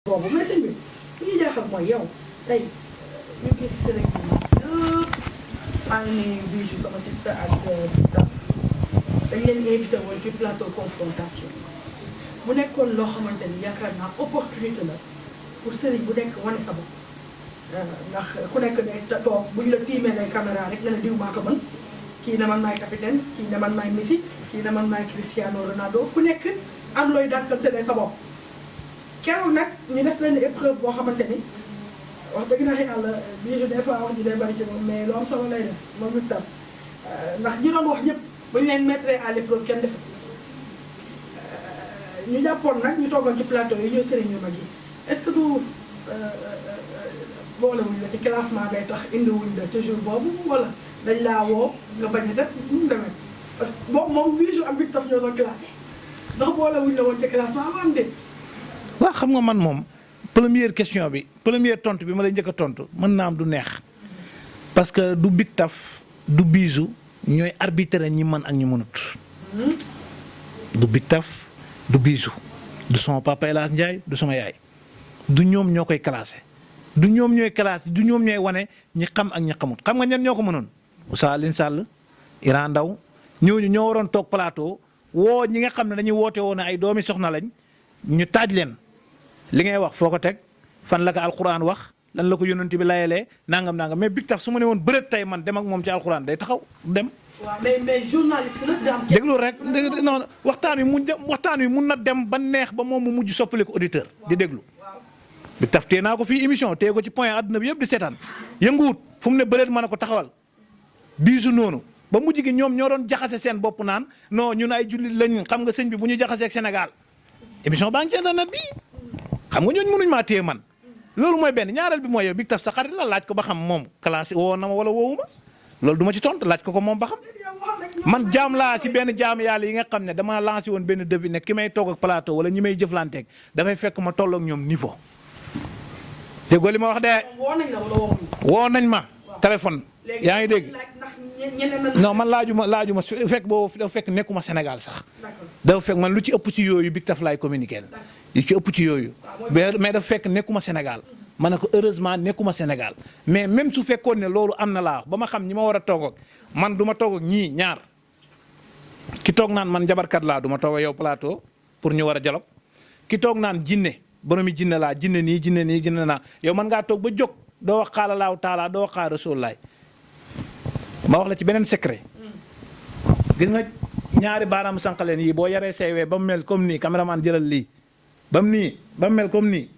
boobu mais sëñ bi li ñuy jaaxal mooy yow tey ñu gis sëriñ bi yëpp maa ngi nuyu Bijou sama sister ak Daf dañ leen invité woon ci plateau confrontation bu nekkoon loo xamante ni yaakaar naa opportunité la pour sëriñ bu nekk wane sa bopp ndax ku nekk day toog bu ñu la tiimee lay caméra rek nga ne diw maa ko mën kii ne man maay capitaine kii ne man maay Messi kii ne man maay Cristiano Ronaldo ku nekk am looy dànkante sa bopp. keroog nag ñu def benn épreuve boo xamante ni wax dëgg na yàlla Bijou des fois wax ji day bari ci moom mais lu am solo lay def moom it tam ndax ñi doon wax ñëpp bu ñu leen mettre à l'épreuve kenn def ñu jàppoon nag ñu toogoon ci plateau yi ñooy sëriñ yu mag yi est-ce que du boolewuñ la ci classement ngay tax indiwuñ la toujours boobu wala dañ laa woo nga bañ a def nu mu demee parce que boobu moom Bijou ak Big Taf ñoo doon classé ndax boolewuñ la woon ci classement am déet. waaw xam nga man moom première question bi première tontu bi ma lay njëkk a tontu mën naa am du neex parce que du Big Taf du Bijou ñooy arbitre ñi mën ak ñi mënut. du Big Taf du Bijou du sama papa El Hadj Ndiaye du sama yaay du ñoom ñoo koy classé du ñoom ñooy classé du ñoom ñooy wane ñi xam ak ñi xamut xam nga ñan ñoo ko mënoon. Oussa Alioune Sall Iran Ndaw ñooñu ñoo waroon toog plateau woo ñi nga xam ne dañuy woote woon ay doomi soxna lañ ñu taaj leen. li ngay wax foo ko teg fan la ko alxuraan wax lan la ko yonent bi layalee nangam mais Big Taf su ma ne woon bëreet tey man dem ak moom ci alxuraan day taxaw dem. waaw mais journaliste la daam. déglu rek non waxtaan wi mun na dem ba neex ba moom mu mujj soppali ko auditeur. di déglu. Big Taf tee naa ko fii émission tee ko ci point àdduna bi yëpp di seetaan yënguwut fu mu ne bëreet mën a ko taxawal Bijou noonu ba mujj gi ñoom ñoo doon jaxase seen bopp naan non ñun ay jullit lañ xam nga sëñ bi bu ñu jaxasee ak Sénégal émission baa ngi ci internet bi. xam nga ñooñu mënuñ maa téye man loolu mooy benn ñaareel bi mooy yow Big Taf sa xarit la laaj ko ba xam moom classé woo na ma wala woowuma loolu du ma ci tontu laaj ko moom ba xam man jaam laa ci benn jaam yàlla yi nga xam ne dama lancé woon benn devis ne ki may toog ak plateau wala ñi may jëflanteeg dafay fekk ma toll ak ñoom niveau. déggoo li ma wax de. woo nañ ma téléphone. yaa ngi dégg non man laajuma su fekk boobu dafa fekk nekkuma Sénégal sax. dafa fekk man lu ci ëpp ci yooyu Big Taf laay communiquer. li ci ëpp ci yooyu mais dafa fekk nekkuma Sénégal ma ne ko heureusement nekkuma Sénégal mais même su fekkoon ne loolu am na laa ba ma xam ñi ma war a toog ak man du ma toog ak ñii ñaar ki toog naan man jabarkat laa du ma toog ak yow plateau pour ñu war a dialogue ki toog naan jinne boromi jinne laa jinne nii jinne naa yow man ngaa toog ba jóg doo wax xaala laaw taalaa doo wax xaala rasulaay ma wax la ci beneen secret gis nga ñaari baaraamu sànqaleen yi boo yaree seywee ba mu mel comme nii caméraman jëlal lii ba mu mel comme nii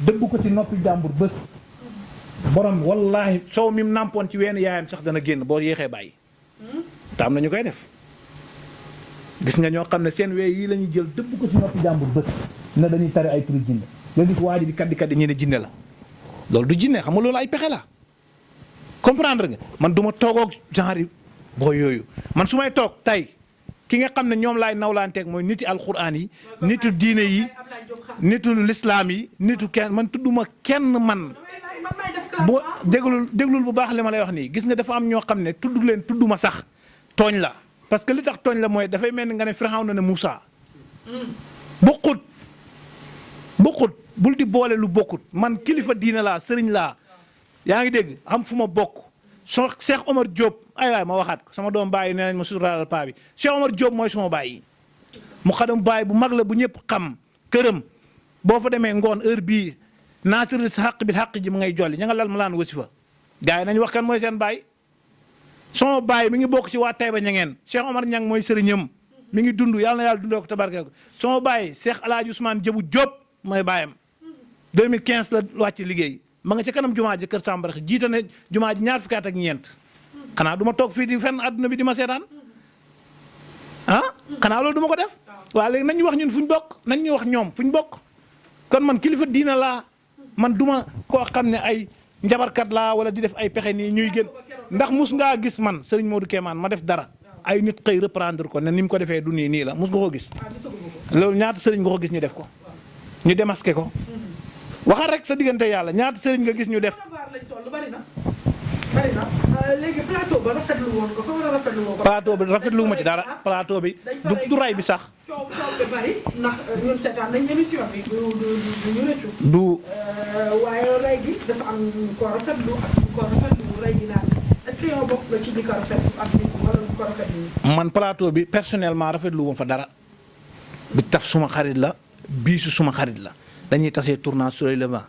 dëbb ko ci noppi jàmbur bés borom wallaahi soow mi mu nàmpoon ci wenn yaayam sax dana génn boo yéexee bàyyi te am na ñu koy def gis nga ñoo xam ne seen wee yii la ñuy jël dëbb ko ci noppi jàmbur bés ne dañuy tari ay turu jinne nga gis waa ji di kaddi ñu ne jinne la loolu du jinne xam nga loolu ay pexe la comprendre nga man du ma toogoog genre boo yooyu man su may toog tey ki nga xam ne ñoom laay nawlaanteeg mooy niti alxuraan yi nitu diine yi nitu lislaam yi nitu kenn man tudduma kenn man boo déglul bu baax li ma lay wax nii gis nga dafa am ñoo xam ne tudduma sax tooñ la parce que li tax tooñ la mooy dafay mel ni nga ne Firawna ne Muusaa bokkut bul di boole lu bokkut man kilifa diine laa sëriñ laa yaa ngi dégg am fu ma bokk soo Cheikh Omar Diop ay waay ma waxaat ko sama doom bàyyi nee nañ ma suturaalal paa bi Cheikh Omar Diop mooy sama bàyyi mu xadam bàyyi bu mag la bu ñëpp xam këram boo fa demee ngoon heure bii naasir sa xaq bi xaq ji mu ngay jolli ña nga lal ma laan wasifa gars yi nañ wax kan mooy seen bàyyi sama bàyyi mi ngi bokk ci waa Taïba Ñangeen Cheikh Omar Ñang mooy sëriñam mi ngi dund yàlla na yàlla dundoo ko tabarke ko sama bàyyi Cheikh El Hadj Ousmane Diabou Diop mooy bàyyam 2015 la wàcc liggéey ma nga ci kanam jumaa ji kër Sambarax jiite ne jumaa ji ñaar fukki at ak ñeent xanaa du ma toog fii di fenn àdduna bi di ma seetaan xanaa loolu du ma ko def waaw léegi nañ ñu wax ñun fuñ bokk nañ ñu wax ñoom fuñ bokk kon man kilifa diina laa man duma koo xam ne ay njabarkat laa wala di def ay pexe nii ñuy gën ndax mus ngaa gis man Serigne Modou Kéemaan ma def dara ay nit xëy reprendre ko ne ni mu ko defee du nii la mus nga ko gis loolu ñaata sëriñ nga ko gis ñu def ko ñu démasqué ko waxal rek sa diggante yàlla ñaata sëriñ nga gis ñu def bari na léegi plateau ba rafetlu woon nga ko wala rafetlu woon ko. plateau bi rafetlu ma ci dara plateau bi du ray bi sax. coow bi bari ndax ñun seetaan nañ émission bi du ñu rëccu. du waaye ray gi dafa am ñu ko rafetlu ak ñu ko rafetlu ray gi naan est-ce que yow bokk nga ci di ko rafetlu ak nit wala ñu ko rafetlu. man plateau bi personnellement rafetlu woon fa dara bi taf suma xarit la biisu suma xarit la dañuy tasee tournage sur le levant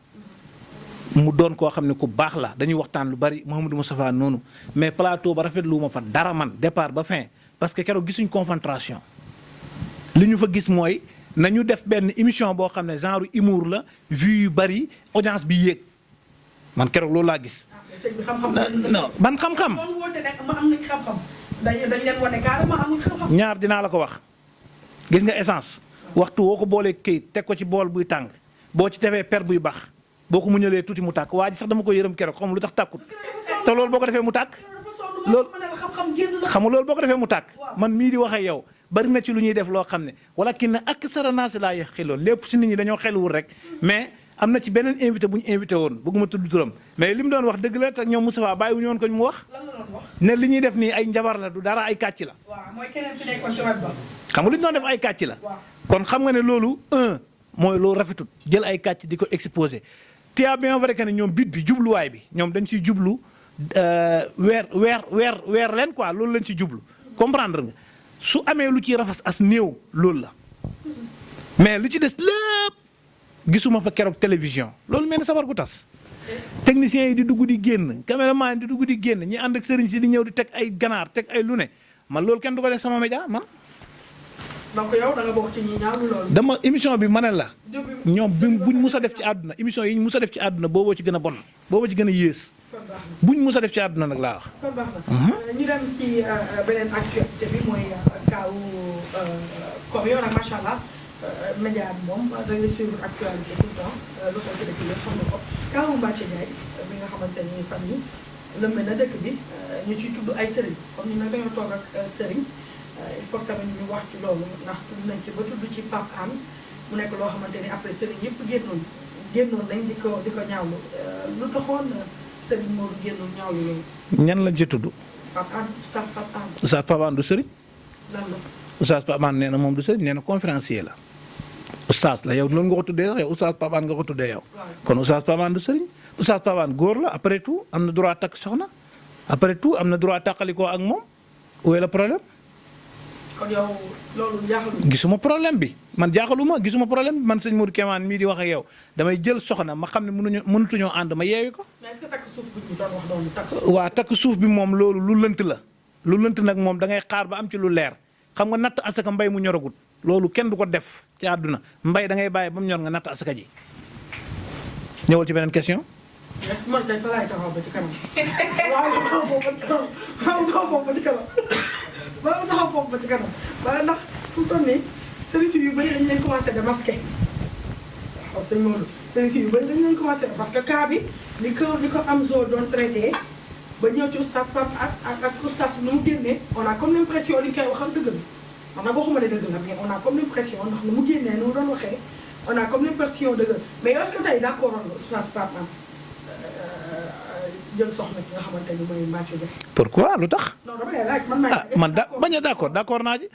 mu doon koo xam ne ku baax la dañuy waxtaan lu bari Mouhamadou Moustapha noonu mais plateau ba rafetlu ma fa dara man départ ba fin parce que keroog gisuñ concentration li ñu fa gis mooy nañu def benn émission boo xam ne genre humour la vue yu bari audience bi yéeg man keroog loolu laa gis. sëñ bi xam-xam non ban xam-xam. loolu woote nekk ma am nañ xam-xam dañ leen wane carrément amul xam-xam. ñaar dinaa la ko wax gis nga essence waxtu woo ko boolee këyit teg ko ci bool buy tàng boo ci defee per buy baax boo ko muñalee tuuti mu tàkk waa ji sax dama ko yërëm keroog xam lu tax tàkkut te loolu boo ko defee mu tàkk. loolu xam nga loolu boo ko defee mu tàkk man mii di wax ak yow bari na ci lu ñuy def loo xam ne walakin aksara naasi laa yaqiluun lépp si nit ñi dañoo xeluwul rek mais am na ci beneen invité bu ñu invité woon bëgguma tudd turam mais li mu doon wax dëgg la te ñoom Moustapha bàyyiwuñu woon ko mu wax ne li ñuy def nii ay njabar la du dara ay kàcc la. waaw mooy keneen ki nekkoon ci wet ba. xam nga lu ñu doon def ay kàcc la. kon xam nga ne loolu mooy loolu rafetut jël ay kàcc di ko exposé te bien vrai que ne ñoom bit bi jubluwaay bi ñoom dañ ciy jublu weer leen quoi loolu lañ ci jublu comprendre nga su amee lu ciy rafas as néew loolu la mais lu ci des lépp gisuma fa keroog télévision loolu mel ni sabar gu tas techniciens yi di dugg di génn caméraman yi di dugg di génn ñi ànd ak sëriñ si di ñëw di teg ay ganaar teg ay lu ne man loolu kenn du ko def sama média man. donc yow da nga bokk ci ñi ñaawlu loolu. dama émission bi ma ne la ñoom buñ mus a def ci àdduna émission yi ñu mus a def ci àdduna booboo ci gën a bon booboo ci gën a yées buñ mus a def ci àdduna nag laa wax. kon baax na ñu dem ci beneen actualité bi mooy kaawu comme yow nag macha allah média bi moom da ngay suivre actualité tout le temps lu xew ci dëkk bi xam nga ko kaawu Mbathie Ndiaye bi nga xamante ni fan yi lëmbe na dëkk bi ñu ciy tudd ay sëriñ comme ni nag dañoo toog ak sëriñ. il faut tamit ñu wax ci loolu ndax tudd nañ ci ba tudd ci Pape Hann mu nekk loo xamante ni après sëriñ yëpp génnoon nañ di ko ñaawlu lu taxoon sëriñ Modou génnoon ñaawlu loolu. ñan lañ ci tudd. Pape Hann oustaz Pape Hann. oustaz Pape Hann du sëriñ. lan la. oustaz Pape Hann nee na moom du sëriñ nee na conférencier la. oustaz la yow loolu nga ko tuddee sax yow oustaz Pape Hann nga ko tuddee yow. kon oustaz Pape Hann du sëriñ oustaz Pape Hann góor la après tout am na droit takk soxna après tout am na droit tàqalikoo ak moom où est le problème. kon yow loolu jaaxaluma. gisuma problème bi man jaaxaluma gisuma problème bi man sëñ Modou Kémane mii di wax ak yow damay jël soxna ma xam ne mënatuñoo ànd ma yeewi ko. mais est-ce que takk suuf bi ñu doon wax doon takk. waaw takk suuf bi moom loolu lu lënt la lu lënt nag moom da ngay xaar ba am ci lu leer xam nga natt asaka mbay mu ñoragut loolu kenn du ko def ci àdduna mbay da ngay bàyyi ba mu ñor nga natt asaka ji ñëwal ci beneen question. man kay fa laay taxaw ba ci kanam. waaw ba ci kanam. waaw taxaw foofu ba ci kanam waaye ndax fu mu toll nii service yu bëri dañu leen commencé démasqué waaw sëñ Modou service yu bëri dañu leen commencé parce que cas bi li ko am zone doon traité ba ñëw ci oustaz Pape ak oustaz bi nu mu génnee on a comme l'impression li ñu koy waxal dëgg la man nag waxuma ne dëgg la mais on a comme l'impression ndax nu mu génnee nu mu doon waxee on a comme l'impression dëgg la mais est-ce que tey d'accord woon nga oustaz Pape jël soxna ki nga xamante ni mooy Mbathie Ndiaye. pourquoi lu tax. non dama lay laaj man bañ a d'accord naa ji.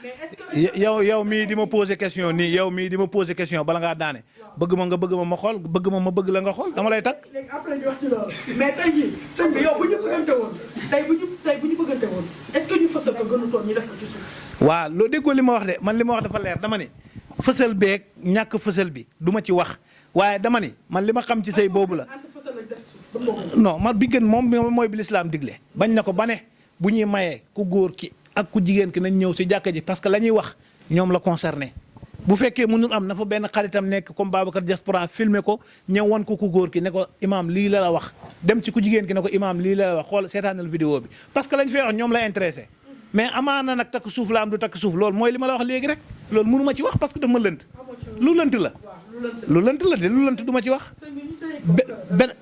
yow mii di ma poser question nii yow mii di ma poser question bala ngaa daane. bëgg ma nga bëgg ma xool bëgg ma bëgg la nga xool dama lay takk. léegi après ñu wax ci loolu mais tey jii sëñ bi yow bu ñu bëggante woon tey bu ñu bëggante woon est-ce que ñu fësal ko gënutoon ñu def ko ci suuf. waaw loo déggoo li ma wax de man li ma wax dafa leer dama ni fësal beeg ñàkk fësal bi du ma ci wax waaye dama ni man li ma xam ci say boobu la. non man bi gën moom mooy bi lislaam digle bañ na ko ba ne bu ñuy mayee ku góor ki ak ku jigéen ki nañ ñëw si jàkka ji parce que la ñuy wax ñoom la concerné bu fekkee mënul am na fa benn xaritam nekk comme Babacar Diaspora filmer ko ñëw wan ko ku góor ki ne ko imaam lii la wax dem ci ku jigéen ki ne ko imaam lii la wax xool seetaanal vidéo bi parce que lañ fay wax ñoom la intéressé mais amaana nag takk suuf la am du takk suuf loolu mooy li ma la wax léegi rek loolu mënu ma ci wax parce que dama lënt lu lënt la lu lënt la de lu lënt du ma ci wax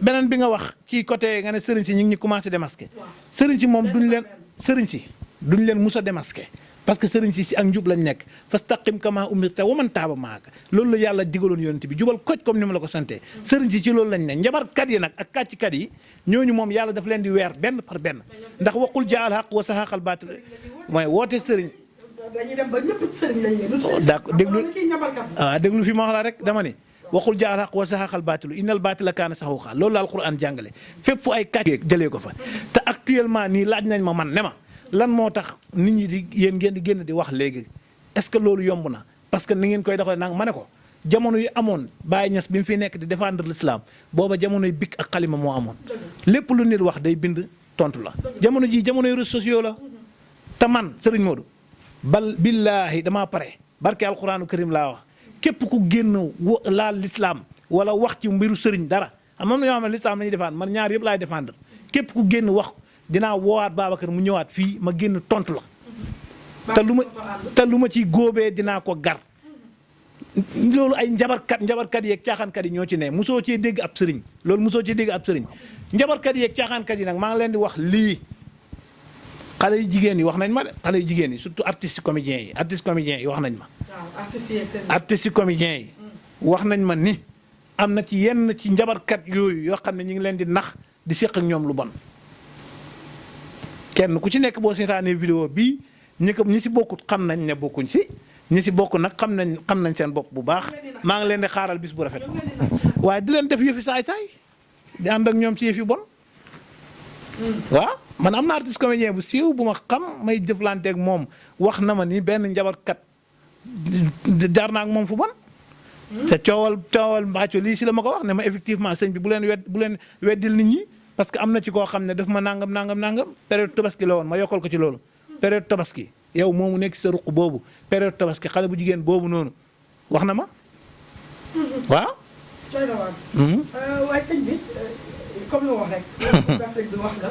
beneen bi nga wax ci côté nga ne sëriñ si ñu ngi ñu commencé démasqué sëriñ si moom duñ leen mus a démasqué parce que sëriñ si ak njub lañ nekk fastaqim kama umirta wa man taaba maaka loolu la yàlla digaloon yonent bi jubal koj comme ni ma la ko santee sëriñ si ci loolu lañ ne njabarkat yi nag ak kàccikat yi ñooñu moom yàlla daf leen di weer benn par benn ndax waqul jaal xaq wa saxaqal baatil mooy woote sëriñ dañuy dem ba ñëpp sëriñ lañ leen. d'accord déglu fi ma wax la rek dama ne waxul jaal xaq wa saxaqal baatilu innal baatila kaana saxuuqa loolu la alquran jàngale fépp fu ay kàcc jëlee ko fa te actuellement nii laaj nañ ma man ne ma lan moo tax nit ñi di yéen ngeen di génn di wax léegi est-ce que loolu yomb na parce que ni ngeen koy doxalee nag ma ne ko jamono yi amoon Baye Niass bi mu fi nekk di défendre l'islam booba jamono yi bik ak xalima moo amoon lépp lu nit wax day bind tontu la jamono ji jamono yi réseaux sociaux la te man Serigne Modou billaahi damaa pare barke alquranu karim laa wax képp ku génn laal l'islam wala wax ci mbiru sëriñ dara am na ñoo xam ne l'islam la ñuy défendre man ñaar yëpp laay défendre képp ku génn wax dinaa woowaat Babacar mu ñëwaat fii ma génn tontu la te lu ma ciy góobee dinaa ko gar loolu ay njabarkat yeeg caaxaankat yi ñoo ci ne mosoo cee dégg ab sëriñ loolu mosoo cee dégg ab sëriñ njabarkat yeeg caaxaankat yi nag maa ngi leen di wax lii xale yu jigéen yi wax nañ ma de xale yu jigéen yi surtout artistes comédiens yi wax nañ ma artistes comédiens yi wax nañ ma ni am na ci yenn ci njabarkat yooyu yoo xam ne ñu ngi leen di nax di séq ak ñoom lu bon kenn ku ci nekk boo seetaanee vidéo bii ñi si bokkut xam nañ ne bokkuñ si ñi si bokk nag xam nañ seen bopp bu baax maa ngi leen di xaaral bis bu rafet waaye di leen def yëfi saay-saay di ànd ak ñoom ci yëfi bon waaw man am na artiste comédien bu siiw bu ma xam may jëflanteeg moom wax na ma ni benn njabarkat jaar naa ak moom fu bon te coowal mbaaco lii si la ma ko wax ne ma effectivement sëñ bi bu leen weddil nit ñi parce que am na ci koo xam ne daf ma nangam période tabaski la woon ma yokkal ko ci loolu période tabaski yow moomu nekk sa ruq boobu période tabaski xale bu jigéen boobu noonu wax na ma waaw. waaye sëñ bi comme lu wax rek. Afrique bi wax nga.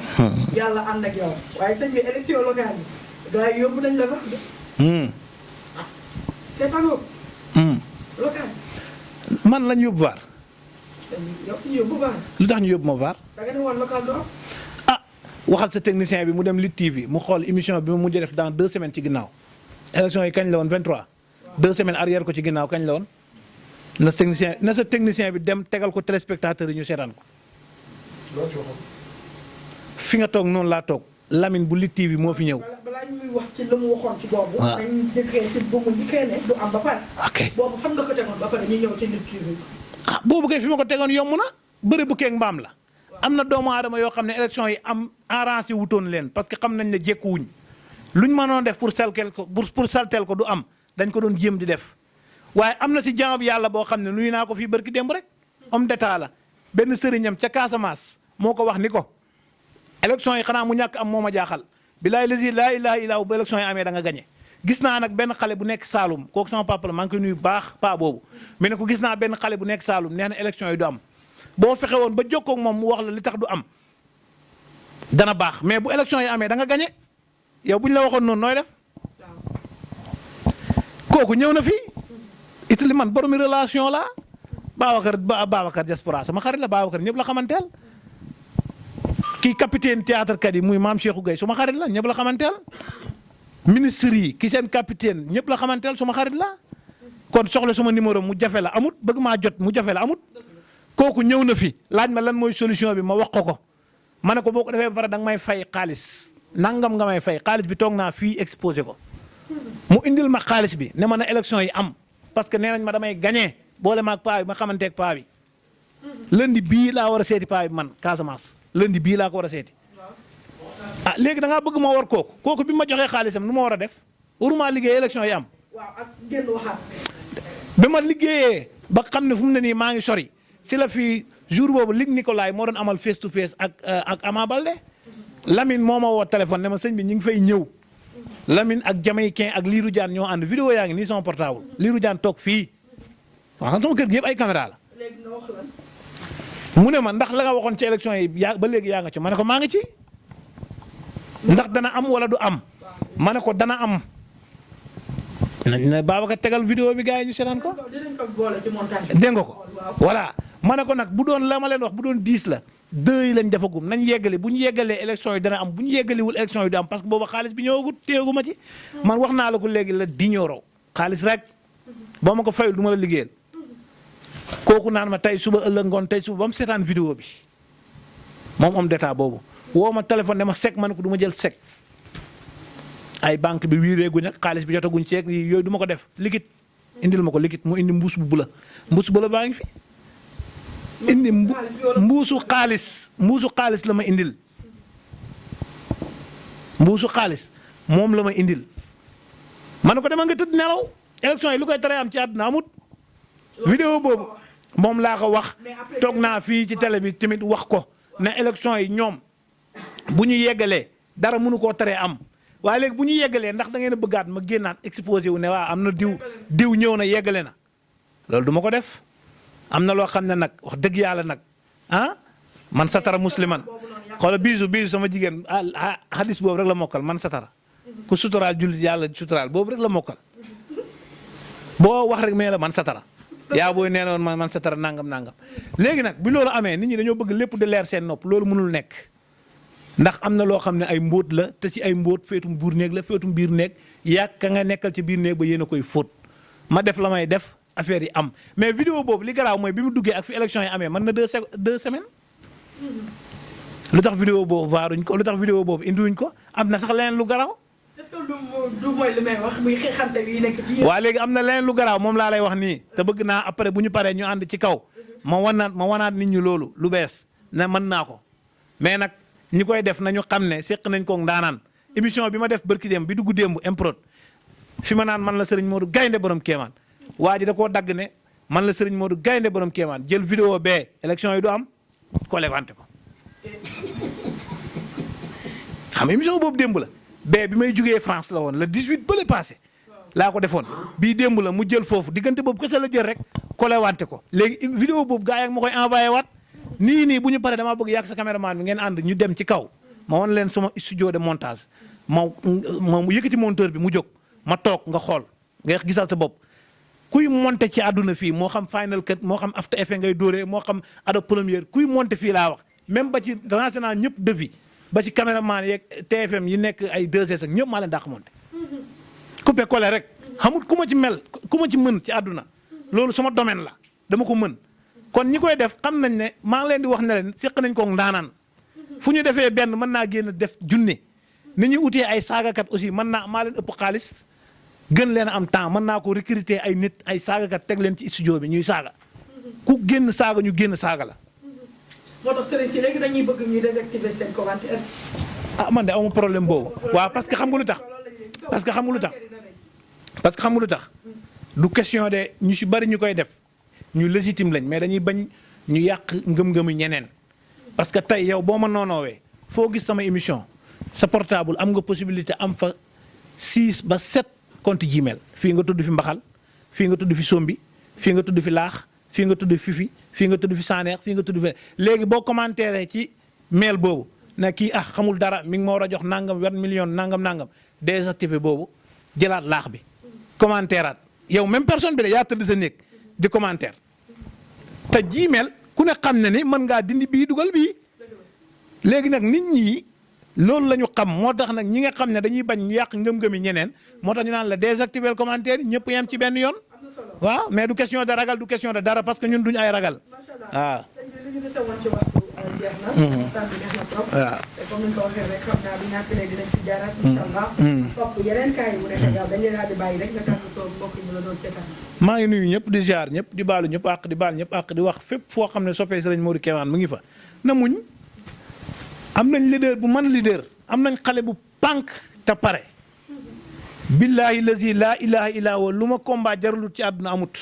yàlla ànd ak yow waaye sëñ bi élection locale yi gars yi yóbbu nañ la wax de. seetaanoo. locale. man lañ yóbbu vaar. yóbbu vaar. lu tax ñu yóbbu ma vaar. da nga ne woon local doo am. waxal sa technicien bi mu dem Lutte TV mu xool émission bi mu mujj def dans 2 semaines ci ginnaaw élection yi kañ la woon 23 2 semaines arrière ko ci ginnaaw kañ la woon na sa technicien bi dem tegal ko téléspectateur yi ñu seetaan ko fi nga toog noonu laa toog Lamine bu Lutte TV moo fi ñëw. balaa ñuy wax ci la mu waxoon ci boobu. waaw dañuy jëkkee ci bu mu njëkkee ne du am ba pare. ok boobu fan nga ko tegoon ba pare ñu ñëw ci Lutte TV. boobu kay fi ma ko tegoon yomb na bëri bu keeg mbaam la. am na doomu aadama yoo xam ne élection yi am arrangé wutoon leen parce que xam nañ ne jékkuwuñ luñ mënoon def pour salteel ko du am dañ ko doon jéem di def waaye am na si jaam yàlla boo xam ne nuyu naa ko fii barki démb rek homme d'état la benn sëriñam ca Casamance moo ko wax ni ko élection yi xanaa mu ñàkk am moo ma jaaxal bilaay lasi laa ilaha illa hu bu élection yi amee da nga gañe gis naa nag benn xale bu nekk Saalum kooku sama papa la maa ngi koy nuyu baax paa boobu mais ne ko gis naa benn xale bu nekk Saalum nee na élection yi du am boo fexe woon ba jokkoo ak moom mu wax la li tax du am dana baax mais bu élection yi amee da nga gañe yow bu ñu la waxoon noonu nooy def kooku ñëw na fii Italie man boromi relation la Babacar diaspora sama xarit la Babacar ñëpp la xamanteel kii capitaine théâtre kat yi muy maam Cheikhou Gueye suma xarit la ñëpp la xamanteel ministre yi ki seen capitaine ñëpp la xamanteel suma xarit la kon soxla suma numéro mu jafe la amut bëgg maa jot mu jafe la amut kooku ñëw na fi laaj ma lan mooy solution bi ma wax ko ma ne ko boo ko defee ba pare da nga may fay xaalis nangam nga may fay xaalis bi toog naa fii exposé ko mu indil ma xaalis bi ne ma na élection yi am parce que nee nañ ma damay gagné boole ma ak paa bi ma xamanteeg paa bi lundi bii laa war a seeti paa bi man Casamance lundi bii laa ko war a seeti léegi da ngaa bëgg ma war kooku bi ma joxee xaalisam nu ma war a def waruma liggéey élection yi am. waaw ak génn waxaat. ba ma liggéeyee ba xam ne fu mu ne nii maa ngi sori. si la fi jour boobu Luc Nicolaï moo doon amal face to face ak Ama Baldé Lamine moo ma woo téléphone ne ma sëñ bi ñu ngi fay ñëw Lamine ak Jamaïcain ak Lirou Diane ñoo ànd vidéo yaa ngi nii sama portable Lirou Diane toog fii wax sama kër gi yëpp ay caméra la. léegi nga wax lan. mu ne ma ndax la nga waxoon ci élection yi ba léegi yaa nga ci ma ne ko maa ngi ci ndax dana am wala du am ma ne ko dana am. nañ ne Babacar tegal vidéo bi gars yi ñu seetaan ko. dinañ ko boole ci montage. dégg nga ko voilà ma ne ko nag bu doon la ma leen wax bu doon 10 la deux yi lañ defagum nañ yeggale bu ñu yeggalee élection yi dana am bu ñu yeggaliwul élection yi du am parce que booba xaalis bi ñëwagut téyegu ma ci man wax naa la ko léegi la diñooro xaalis rek boo ma ko fayul du ma la liggéeyal kooku naan ma tey suba ëllëg ngoon tey suba ba mu seetaan vidéo bi moom homme d'état boobu woo ma téléphone ne ma sec ma ne ko du ma jël sec ay banque bi wiireeguñ ak xaalis bi jotaguñ ceeg yooyu du ma ko def liquide indil ma ko liquide mu indi mbuus bu bula baa ngi fi indi mbuusu xaalis la ma indil mbuusu xaalis moom la ma indil ma ne ko demal nga tëdd nelaw élection yi lu koy tere am ci àdduna amut vidéo boobu moom laa ko wax toog naa fii ci télé bi tamit wax ko ne élection yi ñoom bu ñu yeggalee dara mënu koo teree am waaye léegi bu ñu yeggalee ndax da ngeen a bëggaat ma génnaat exposé wu ne waa am na diw ñëw na yeggale na loolu du ma ko def am na loo xam ne nag wax dëgg yàlla nag ah man satara musliman xoola biisu sama jigéen hadis boobu rek la mokkal man satara ku suturaal jullit yàlla suturaal boobu rek la mokkal boo wax rek mais la man satara yaa booy nee na woon man satara nangam léegi nag bi loolu amee nit ñi dañoo bëgg lépp di leer seen nopp loolu mënul nekk ndax am na loo xam ne ay mbóot la te ci ay mbóot féetum buur néeg la féetum biir néeg yàgg ka nga nekkal ci biir néeg ba yéen a koy fóot ma def la may def affaire yi am mais vidéo boobu li garaaw mooy bi mu duggee ak fi élection yi amee mën na 2 semaines lu tax vidéo boobu waaruñ ko lu tax vidéo boobu indiwuñ ko am na sax leneen lu garaaw. est-ce que du mooy li may wax muy xeexante yi nekk ci. waa léegi am na leneen lu garaaw moom laa lay wax nii te bëgg naa après bu ñu paree ñu ànd ci kaw ma wanaat nit ñi loolu lu bees ne mën naa ko mais nag ñi koy def nañu xam ne seq nañ ko ndaanaan émission bi ma def barki démb bi dugg démb improd fi ma naan man la Serigne Modou Gaynde borom Kéemaan waa ji da koo dagg ne man la Serigne Modou Gaynde borom Kéemaan jël vidéo bee élection yi du am ko levante ko xam émission boobu démb la bee bi may jugee France la woon le 18 ba le passé laa ko defoon bii démb la mu jël foofu diggante boobu kese la jël rek ko levante ko léegi vidéo boobu gaa yi ma koy envoyé waat nii bu ñu paree damaa bëgg yàgg sa caméraman bi ngeen ànd ñu dem ci kaw ma wan leen sama studio de montage ma yëkkati monteur bi mu jóg ma toog nga xool nga gisal sa bopp kuy monter ci àdduna fii moo xam Final Cut moo xam After Effects ngay dóoree moo xam Adobe Premiere kuy monter fii laa wax même ba ci renseignement ñëpp defi ba ci caméraman yeeg TFM yi nekk ay 2S ak ñëpp maa leen dàq monter coupé collé rek xamut ku ma ci mel ku ma ci mën ci àdduna loolu sama domaine la dama ko mën kon ñi koy def xam nañ ne maa ngi leen di wax ne leen seq nañ ko ndaanaan fu ñu defee benn mën naa génn def junne ni ñuy utee ay saagakat aussi maa leen ëpp xaalis gën leen am temps mën naa ko recruter ay nit ay saagakat teg leen ci studio bi ñuy saaga ku génn saaga ñu génn saaga la. moo tax sëriñ si léegi dañuy bëgg ñuy désactiver seen commentaire. man de amu problème boobu waaw parce que xam nga lu tax parce que xam nga lu tax du question de ñu si bari ñu koy def ñu légitime lañ mais dañuy bañ ñu yàq ngëm-ngëmu ñeneen parce que tey yow boo ma noonoowee foo gis sama émission sa portable am nga possibilité am fa 6 ba 7 compte Gmail fii nga tudd fi mbaxal fii nga tudd fi sombi fii nga tudd fi laax fii nga tudd fifi fii nga tudd fi saaneex fii nga tudd fi léegi boo commentaire ci mail boobu ne kii xamul dara mi ngi ma war a jox nangam 20 millions nangam désactivé boobu jëlaat laax bi commentaire aat yow même personne bi de yaa tëdd sa néeg di commentaire te Gmail ku ne xam ne ni mën ngaa dindi bii dugal bii léegi nag nit ñi loolu la ñu xam moo tax nag ñi nga xam ne dañuy bañ ñu yàq ngëm-ngëmi ñeneen moo tax ñu naan la désactiver commentaire yi ñëpp yem ci benn yoon waaw mais du question de ragal du question de dara parce que ñun duñ ay ragal waaw. jeex na. waxtaan bi neex na trop. waaw te comme ni nga ko waxee rek xam naa bu ñàkk ne dinañ ci jaaraat. incha allah. topp yeneen kaay bu nekkee yow dañ leen daal di bàyyi rek nga tàggatoo mbokk yi ñu la doon seetaan. maa ngi nuyu ñëpp di ziar ñëpp di baalu ñëpp àq di baal ñëpp àq di wax fépp foo xam ne soppee Serigne Modou Kéemaan mu ngi fa na muñ am nañ leader bu mën leader am nañ xale bu pànk te pare. billahi lazi laa ilaha illa huwa lu ma combat jarul ci àdduna amut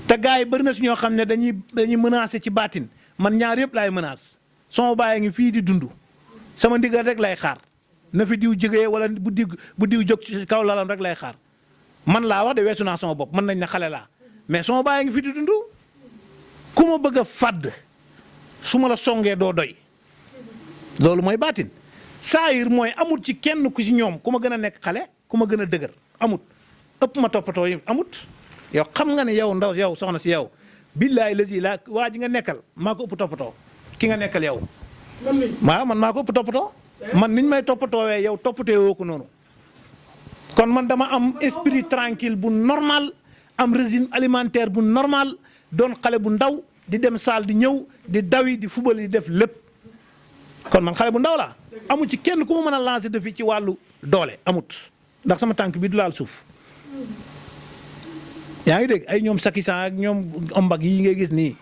te gars yi bëri na si ñoo xam ne dañuy menacé ci baatin man ñaar yëpp laay menace sama baay ngi fii di dund sama ndigal rek lay xaar na fi diw jógee wala bu diw jóg ci kaw lalam rek lay xaar man laa wax de weesu naa sama bopp mën nañ ne xale laa mais sama baay ngi fii di dund ku ma bëgg a fàdd su ma la songee doo doy loolu mooy baatin saayir mooy amut ci kenn ku ci ñoom ku ma gën a nekk xale ku ma gën a dëgër amut ëpp ma toppatoo yi amut yow xam nga ne yow ndaw yow soxna si yow billaay la si laa waa ji nga nekkal maa ko ëpp toppatoo ki nga nekkal yow. man man maa ko ëpp toppatoo. man niñ may toppatoowee yow toppatoo woo ko noonu. kon man dama am esprit tranquille bu normal am régime alimentaire bu normal doon xale bu ndaw di dem salle di ñëw di dawi di fubal di def lépp kon man xale bu ndaw laa amu ci kenn ku ma mën a lancer défi ci wàllu doole amut ndax sama tànk bi du laal suuf. yaa ngi dégg ay ñoom sakisan ak ñoom ombag yi ngay gis nii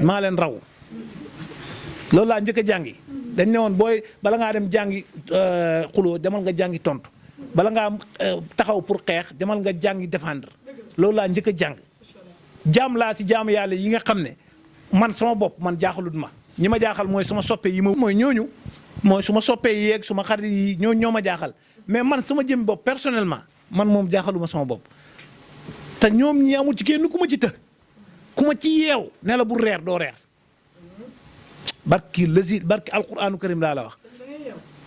maa leen raw loolu laa njëkk a jàngi dañ ne woon booy bala ngaa dem jàngi xuloo demal nga jàngi tontu bala ngaa taxaw pour xeex demal nga jàngi défendre loolu laa njëkk a jàng jaam laa si jaamu yàlla yi nga xam ne man sama bopp man jaaxalut ma ñi ma jaaxal mooy suma soppe yi ma mooy ñooñu mooy suma soppee yeeg suma xarit yi ñoo ma jaaxal mais man sama jëm bopp personnellement man moom jaaxaluma sama bopp te ñoom ñi amul ci kenn ku ma ci të ku ma ci yeew ne la bu reer doo reer barki alquranu karim laa la wax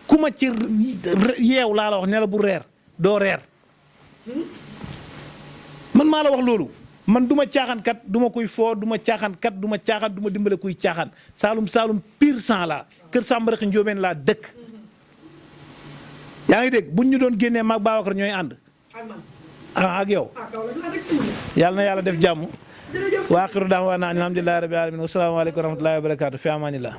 ku ma ci yeew laa la wax ne la bu reer doo reer man maa la wax loolu man du ma caaxaan kat du ma kuy foo du ma caaxaan kat du ma caaxaan du ma dimbale kuy caaxaan saalum pire sang laa kër Sàmbaraxi Njóobeen laa dëkk yaa ngi dégg buñ ñu doon génnee maag Babacar ñooy ànd ak yow yàlla na yàlla def jàmm wa axiru da'waana alhamdulillahi rabbil alamin wa salaamu aleykum wa rahmatullahi wa barakatuh fi amanillah